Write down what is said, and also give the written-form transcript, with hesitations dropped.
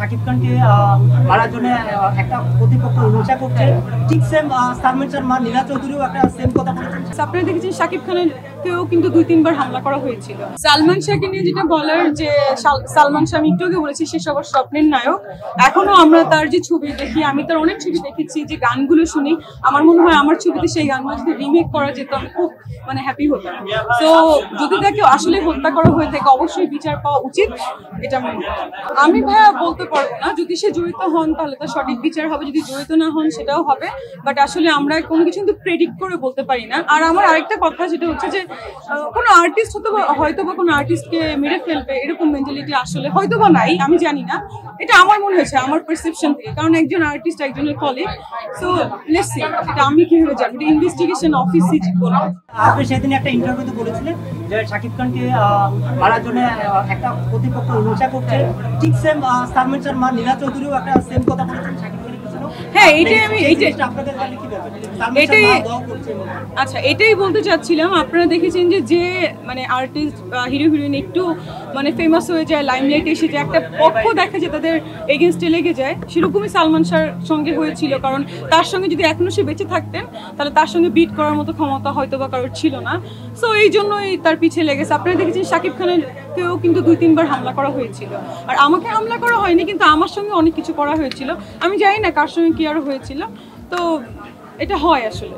শাকিব খানকে মারার জন্য একটা প্রতিপক্ষ অনুসা করছে, ঠিক সেম সালমান শাহর মা নীলা চৌধুরীও একটা সেম কথা বলেছেন। আপনারা দেখেছেন শাকিব খানের কেউ কিন্তু 2-3 বার হামলা করা হয়েছিল। সালমান শাহকে নিয়ে যেটা বলার, যে সালমান শাহ আমি একটু আগে বলেছি সে সবার স্বপ্নের নায়ক। এখনো আমরা তার যে ছবি দেখি, আমি তার অনেক ছবি দেখেছি, যে গানগুলো শুনি, আমার মনে হয় আমার ছবিতে সেই গানগুলো যদি রিমেক করা যেত আমি খুব হ্যাপি হতাম। তো যদি তাকে আসলে হত্যা করা হয়ে থাকে অবশ্যই বিচার পাওয়া উচিত, এটা আমি ভাইয়া বলতে পারবো না। যদি সে জড়িত হন তাহলে তার সঠিক বিচার হবে, যদি জড়িত না হন সেটাও হবে। বাট আসলে আমরা কোনো কিছু কিন্তু প্রেডিক্ট করে বলতে পারি না। আর আমার আরেকটা কথা যেটা হচ্ছে যে কোনো আর্টিস্ট হয়তো বা কোনো আর্টিস্টকে মেরে ফেলবে এরকম মেন্টালিটি আসলে হয়তো বা নাই, আমি জানি না। এটা আমার মনে হয়েছে, আমার পারসেপশন থেকে, কারণ একজন আর্টিস্ট একজনের কলিগ। সো লেটস সি এটা আমি কিভাবে জানি, এটা ইনভেস্টিগেশন অফিসই বলবো। আপনি সেদিন একটা ইন্টারভিউতে বলেছিলেন যে শাকিব খানকে মারার জন্য একটা প্রতিপক্ষ অনুসা করছে, ঠিক সেম সালমান শাহর মা নীলা চৌধুরীও একটা সেম কথা বলেছেন শাকিব খানের পিছনে। হ্যাঁ, আপনাদের জানলে কি বলবেন? এটাই আচ্ছা, এটাই বলতে চাচ্ছিলাম। আপনারা দেখেছেন যে আর্টিস্ট হিরো হিরোইন একটু ফেমাস হয়ে যায়, লাইমলাইটে এসে যে একটা পক্ষ দেখা যায় তাদের এগেনস্টে লেগে যায়, সেরকমই সালমান শাহর সঙ্গে হয়েছিল। কারণ তার সঙ্গে যদি এখনো সে বেঁচে থাকতেন তাহলে তার সঙ্গে বিট করার মতো ক্ষমতা হয়তো বা কারোর ছিল না। সো এই জন্যই তার পিছিয়ে লেগেছে। আপনারা দেখেছেন শাকিব খানের কেউ কিন্তু 2-3 বার হামলা করা হয়েছিল। আর আমাকে হামলা করা হয়নি, কিন্তু আমার সঙ্গে অনেক কিছু করা হয়েছিল। আমি জানি না কার সঙ্গে কি আরো হয়েছিল। তো এটা হয় আসলে।